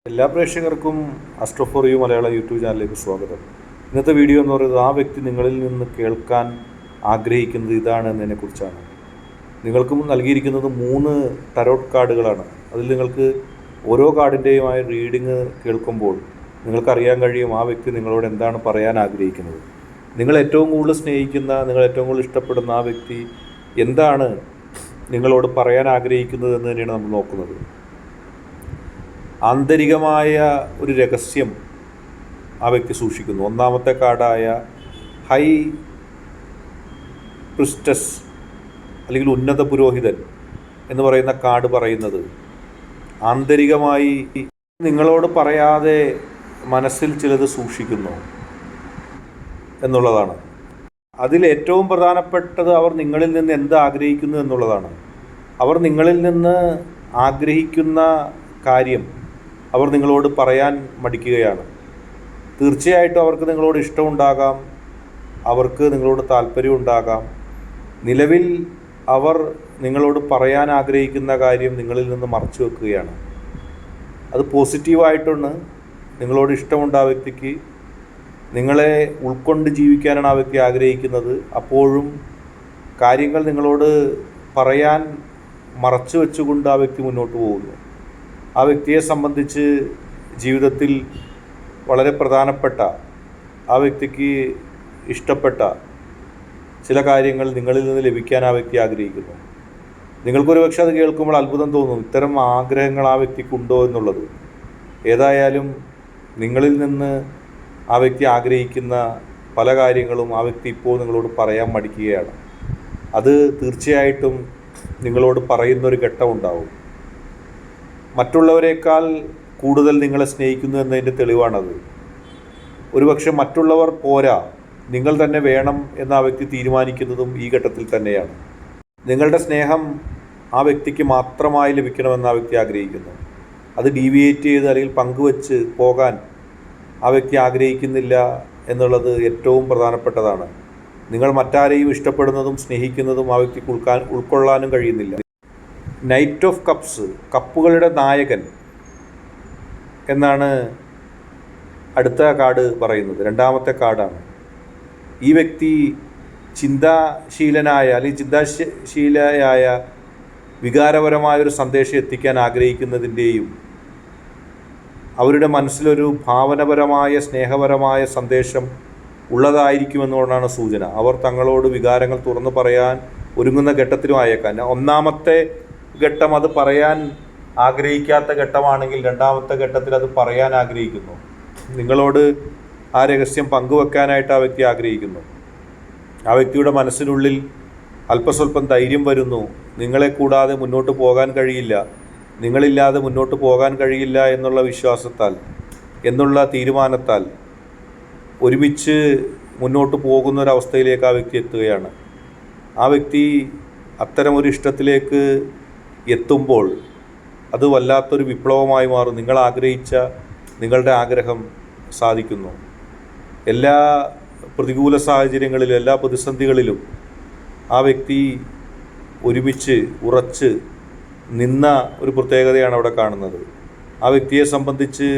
എല്ലാ പ്രേക്ഷകർക്കും astro for you Malayala YouTube ചാനലിലേക്ക് സ്വാഗതം. ഇന്നത്തെ വീഡിയോ എന്ന് പറയുന്നത് ആ വ്യക്തി നിങ്ങളിൽ നിന്ന് കേൾക്കാൻ ആഗ്രഹിക്കുന്നത് ഇതാണ് എന്നതിനെക്കുറിച്ചാണ്. നിങ്ങൾക്കും നൽകിയിരിക്കുന്നത് 3 ടരോട്ട് കാർഡുകളാണ്. അതിൽ നിങ്ങൾക്ക് ഓരോ കാർഡിൻ്റെയുമായ റീഡിങ് കേൾക്കുമ്പോൾ നിങ്ങൾക്കറിയാൻ കഴിയും ആ വ്യക്തി നിങ്ങളോട് എന്താണ് പറയാൻ ആഗ്രഹിക്കുന്നത്. നിങ്ങൾ ഏറ്റവും കൂടുതൽ സ്നേഹിക്കുന്ന, നിങ്ങൾ ഏറ്റവും കൂടുതൽ ഇഷ്ടപ്പെടുന്ന ആ വ്യക്തി എന്താണ് നിങ്ങളോട് പറയാൻ ആഗ്രഹിക്കുന്നത് എന്ന് തന്നെയാണ് നമ്മൾ നോക്കുന്നത്. ആന്തരികമായ ഒരു രഹസ്യം ആ വ്യക്തി സൂക്ഷിക്കുന്നു. ഒന്നാമത്തെ കാർഡായ ഹൈ പ്രിസ്റ്റസ് അല്ലെങ്കിൽ ഉന്നത പുരോഹിതൻ എന്ന് പറയുന്ന കാർഡ് പറയുന്നത് ആന്തരികമായി നിങ്ങളോട് പറയാതെ മനസ്സിൽ ചിലത് സൂക്ഷിക്കുന്നു എന്നുള്ളതാണ്. അതിലേറ്റവും പ്രധാനപ്പെട്ടത് അവർ നിങ്ങളിൽ നിന്ന് എന്ത് ആഗ്രഹിക്കുന്നു എന്നുള്ളതാണ്. അവർ നിങ്ങളിൽ നിന്ന് ആഗ്രഹിക്കുന്ന കാര്യം അവർ നിങ്ങളോട് പറയാൻ മടിക്കുകയാണ്. തീർച്ചയായിട്ടും അവർക്ക് നിങ്ങളോട് ഇഷ്ടമുണ്ടാകാം, അവർക്ക് നിങ്ങളോട് താല്പര്യമുണ്ടാകാം. നിലവിൽ അവർ നിങ്ങളോട് പറയാൻ ആഗ്രഹിക്കുന്ന കാര്യം നിങ്ങളിൽ നിന്ന് മറച്ചു വെക്കുകയാണ്. അത് പോസിറ്റീവായിട്ടാണ്. നിങ്ങളോട് ഇഷ്ടമുണ്ട് ആ വ്യക്തിക്ക്, നിങ്ങളെ ഉൾക്കൊണ്ട് ജീവിക്കാനാണ് ആ വ്യക്തി ആഗ്രഹിക്കുന്നത്. അപ്പോഴും കാര്യങ്ങൾ നിങ്ങളോട് പറയാൻ മറച്ചു വെച്ചുകൊണ്ട് ആ വ്യക്തി മുന്നോട്ട് പോകുന്നു. ആ വ്യക്തിയെ സംബന്ധിച്ച് ജീവിതത്തിൽ വളരെ പ്രധാനപ്പെട്ട, ആ വ്യക്തിക്ക് ഇഷ്ടപ്പെട്ട ചില കാര്യങ്ങൾ നിങ്ങളിൽ നിന്ന് ലഭിക്കാൻ ആ വ്യക്തി ആഗ്രഹിക്കുന്നു. നിങ്ങൾക്കൊരു പക്ഷേ അത് കേൾക്കുമ്പോൾ അത്ഭുതം തോന്നും, ഇത്തരം ആഗ്രഹങ്ങൾ ആ വ്യക്തിക്കുണ്ടോ എന്നുള്ളത്. ഏതായാലും നിങ്ങളിൽ നിന്ന് ആ വ്യക്തി ആഗ്രഹിക്കുന്ന പല കാര്യങ്ങളും ആ വ്യക്തി ഇപ്പോൾ നിങ്ങളോട് പറയാൻ മടിക്കുകയാണ്. അത് തീർച്ചയായിട്ടും നിങ്ങളോട് പറയുന്നൊരു ഘട്ടമുണ്ടാവും. മറ്റുള്ളവരെക്കാൾ കൂടുതൽ നിങ്ങളെ സ്നേഹിക്കുന്നു എന്നതിൻ്റെ തെളിവാണത്. ഒരുപക്ഷെ മറ്റുള്ളവർ പോരാ, നിങ്ങൾ തന്നെ വേണം എന്ന് ആ വ്യക്തി തീരുമാനിക്കുന്നതും ഈ ഘട്ടത്തിൽ തന്നെയാണ്. നിങ്ങളുടെ സ്നേഹം ആ വ്യക്തിക്ക് മാത്രമായി ലഭിക്കണമെന്ന് ആ വ്യക്തി ആഗ്രഹിക്കുന്നു. അത് ഡീവിയേറ്റ് ചെയ്ത് അല്ലെങ്കിൽ പങ്കുവെച്ച് പോകാൻ ആ വ്യക്തി ആഗ്രഹിക്കുന്നില്ല എന്നുള്ളത് ഏറ്റവും പ്രധാനപ്പെട്ടതാണ്. നിങ്ങൾ മറ്റാരെയും ഇഷ്ടപ്പെടുന്നതും സ്നേഹിക്കുന്നതും ആ വ്യക്തിക്ക് ഉൾക്കൊള്ളാനും കഴിയുന്നില്ല. നൈറ്റ് ഓഫ് കപ്സ്, കപ്പുകളുടെ നായകൻ എന്നാണ് അടുത്ത കാർഡ് പറയുന്നത്. രണ്ടാമത്തെ കാർഡാണ്. ഈ വ്യക്തി ചിന്താശീലനായ അല്ലെങ്കിൽ ചിന്താശീലയായ വികാരപരമായൊരു സന്ദേശം എത്തിക്കാൻ ആഗ്രഹിക്കുന്നതിൻ്റെയും അവരുടെ മനസ്സിലൊരു ഭാവനപരമായ സ്നേഹപരമായ സന്ദേശം ഉള്ളതായിരിക്കുമെന്നുകൊണ്ടാണ് സൂചന. അവർ തങ്ങളോട് വികാരങ്ങൾ തുറന്നു പറയാൻ ഒരുങ്ങുന്ന ഘട്ടത്തിലും ആയേക്കാം. ഒന്നാമത്തെ ഘട്ടം അത് പറയാൻ ആഗ്രഹിക്കാത്ത ഘട്ടമാണെങ്കിൽ രണ്ടാമത്തെ ഘട്ടത്തിൽ അത് പറയാൻ ആഗ്രഹിക്കുന്നു. നിങ്ങളോട് ആ രഹസ്യം പങ്കുവെക്കാനായിട്ട് ആ വ്യക്തി ആഗ്രഹിക്കുന്നു. ആ വ്യക്തിയുടെ മനസ്സിനുള്ളിൽ അല്പസ്വല്പം ധൈര്യം വരുന്നു. നിങ്ങളെ കൂടാതെ മുന്നോട്ട് പോകാൻ കഴിയില്ല, നിങ്ങളില്ലാതെ മുന്നോട്ട് പോകാൻ കഴിയില്ല എന്നുള്ള വിശ്വാസത്താൽ, എന്നുള്ള തീരുമാനത്താൽ ഒരുമിച്ച് മുന്നോട്ട് പോകുന്നൊരവസ്ഥയിലേക്ക് ആ വ്യക്തി എത്തുകയാണ്. ആ വ്യക്തി അത്തരമൊരു ഇഷ്ടത്തിലേക്ക് എത്തുമ്പോൾ അത് വല്ലാത്തൊരു വിപ്ലവമായി മാറും. നിങ്ങൾ ആഗ്രഹിച്ച നിങ്ങളുടെ ആഗ്രഹം സാധിക്കുന്നു. എല്ലാ പ്രതികൂല സാഹചര്യങ്ങളിലും എല്ലാ പ്രതിസന്ധികളിലും ആ വ്യക്തി ഒരുമിച്ച് ഉറച്ച് നിന്ന ഒരു പ്രത്യേകതയാണ് അവിടെ കാണുന്നത്. ആ വ്യക്തിയെ സംബന്ധിച്ച്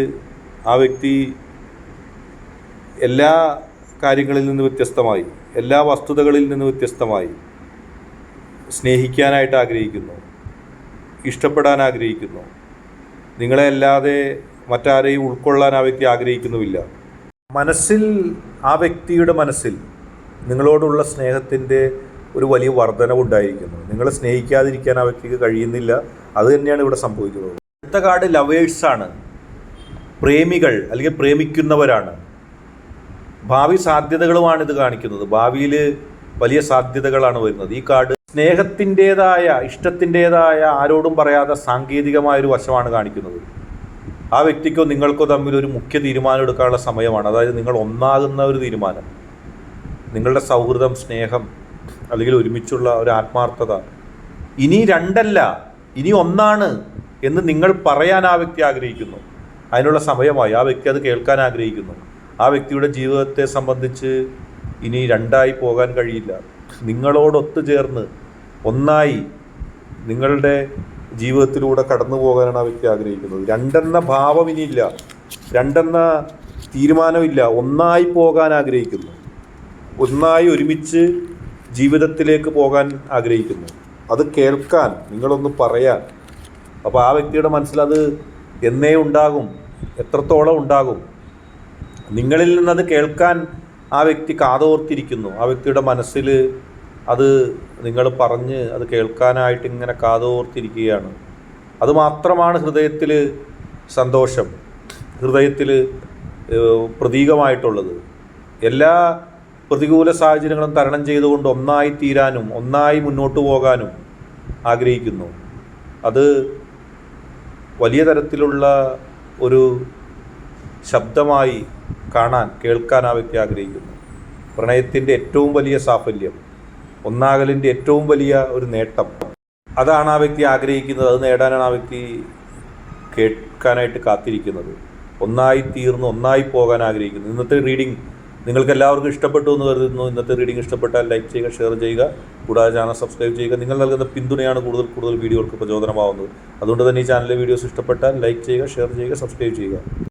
ആ വ്യക്തി എല്ലാ കാര്യങ്ങളിൽ നിന്ന് വ്യത്യസ്തമായി, എല്ലാ വസ്തുതകളിൽ നിന്ന് വ്യത്യസ്തമായി സ്നേഹിക്കാനായിട്ട് ആഗ്രഹിക്കുന്നു, ഇഷ്ടപ്പെടാൻ ആഗ്രഹിക്കുന്നു. നിങ്ങളെ അല്ലാതെ മറ്റാരെയും ഉൾക്കൊള്ളാൻ ആ വ്യക്തി ആഗ്രഹിക്കുന്നുമില്ല. മനസ്സിൽ, ആ വ്യക്തിയുടെ മനസ്സിൽ നിങ്ങളോടുള്ള സ്നേഹത്തിൻ്റെ ഒരു വലിയ വർധനവുണ്ടായിരിക്കുന്നു. നിങ്ങളെ സ്നേഹിക്കാതിരിക്കാൻ ആ വ്യക്തിക്ക് കഴിയുന്നില്ല. അത് തന്നെയാണ് ഇവിടെ സംഭവിക്കുന്നത്. അടുത്ത കാർഡ് ലവേഴ്സാണ്. പ്രേമികൾ അല്ലെങ്കിൽ പ്രേമിക്കുന്നവരാണ്. ഭാവി സാധ്യതകളുമാണ് ഇത് കാണിക്കുന്നത്. ഭാവിയിൽ വലിയ സാധ്യതകളാണ് വരുന്നത്. ഈ കാർഡ് സ്നേഹത്തിൻ്റേതായ, ഇഷ്ടത്തിൻ്റേതായ, ആരോടും പറയാതെ സാങ്കേതികമായൊരു വശമാണ് കാണിക്കുന്നത്. ആ വ്യക്തിക്കോ നിങ്ങൾക്കോ തമ്മിൽ ഒരു മുഖ്യ തീരുമാനം എടുക്കാനുള്ള സമയമാണ്. അതായത് നിങ്ങൾ ഒന്നാകുന്ന ഒരു തീരുമാനം, നിങ്ങളുടെ സൗഹൃദം, സ്നേഹം അല്ലെങ്കിൽ ഒരുമിച്ചുള്ള ഒരു ആത്മാർത്ഥത ഇനി രണ്ടല്ല, ഇനി ഒന്നാണ് എന്ന് നിങ്ങൾ പറയാൻ ആ വ്യക്തി ആഗ്രഹിക്കുന്നു. അതിനുള്ള സമയമായി. ആ വ്യക്തി അത് കേൾക്കാൻ ആഗ്രഹിക്കുന്നു. ആ വ്യക്തിയുടെ ജീവിതത്തെ സംബന്ധിച്ച് ഇനി രണ്ടായി പോകാൻ കഴിയില്ല. നിങ്ങളോടൊത്തു ചേർന്ന് ഒന്നായി നിങ്ങളുടെ ജീവിതത്തിലൂടെ കടന്നു പോകാനാണ് ആ വ്യക്തി ആഗ്രഹിക്കുന്നത്. രണ്ടെന്ന ഭാവം ഇനിയില്ല, രണ്ടെന്ന തീരുമാനമില്ല, ഒന്നായി പോകാൻ ആഗ്രഹിക്കുന്നു, ഒന്നായി ഒരുമിച്ച് ജീവിതത്തിലേക്ക് പോകാൻ ആഗ്രഹിക്കുന്നു. അത് കേൾക്കാൻ, നിങ്ങളൊന്ന് പറയാൻ. അപ്പോൾ ആ വ്യക്തിയുടെ മനസ്സിലത് എന്നേ ഉണ്ടാകും, എത്രത്തോളം ഉണ്ടാകും. നിങ്ങളിൽ നിന്നത് കേൾക്കാൻ ആ വ്യക്തി കാതോർത്തിരിക്കുന്നു. ആ വ്യക്തിയുടെ മനസ്സിൽ അത് നിങ്ങൾ പറഞ്ഞ് അത് കേൾക്കാനായിട്ട് ഇങ്ങനെ കാതോർത്തിരിക്കുകയാണ്. അതുമാത്രമാണ് ഹൃദയത്തിൽ സന്തോഷം, ഹൃദയത്തിൽ പ്രതീകമായിട്ടുള്ളത്. എല്ലാ പ്രതികൂല സാഹചര്യങ്ങളും തരണം ചെയ്തുകൊണ്ട് ഒന്നായി തീരാനും ഒന്നായി മുന്നോട്ട് പോകാനും ആഗ്രഹിക്കുന്നു. അത് വലിയ തരത്തിലുള്ള ഒരു ശബ്ദമായി കാണാൻ, കേൾക്കാൻ ആ വ്യക്തി ആഗ്രഹിക്കുന്നു. പ്രണയത്തിൻ്റെ ഏറ്റവും വലിയ സാഫല്യം, ഒന്നാകലിൻ്റെ ഏറ്റവും വലിയ ഒരു നേട്ടം, അതാണ് ആ വ്യക്തി ആഗ്രഹിക്കുന്നത്. അത് നേടാനാണ് ആ വ്യക്തി കേൾക്കാനായിട്ട് കാത്തിരിക്കുന്നത്. ഒന്നായി തീർന്ന് ഒന്നായി പോകാൻ ആഗ്രഹിക്കുന്നു. ഇന്നത്തെ റീഡിംഗ് നിങ്ങൾക്ക് എല്ലാവർക്കും ഇഷ്ടപ്പെട്ടു എന്ന് കരുതുന്നു. ഇന്നത്തെ റീഡിംഗ് ഇഷ്ടപ്പെട്ടാൽ ലൈക്ക് ചെയ്യുക, ഷെയർ ചെയ്യുക, കൂടാതെ ചാനൽ സബ്സ്ക്രൈബ് ചെയ്യുക. നിങ്ങൾ നൽകുന്ന പിന്തുണയാണ് കൂടുതൽ വീഡിയോകൾക്ക് പ്രചോദനമാവുന്നത്. അതുകൊണ്ട് തന്നെ ഈ ചാനലിലെ വീഡിയോസ് ഇഷ്ടപ്പെട്ടാൽ ലൈക്ക് ചെയ്യുക, ഷെയർ ചെയ്യുക, സബ്സ്ക്രൈബ് ചെയ്യുക.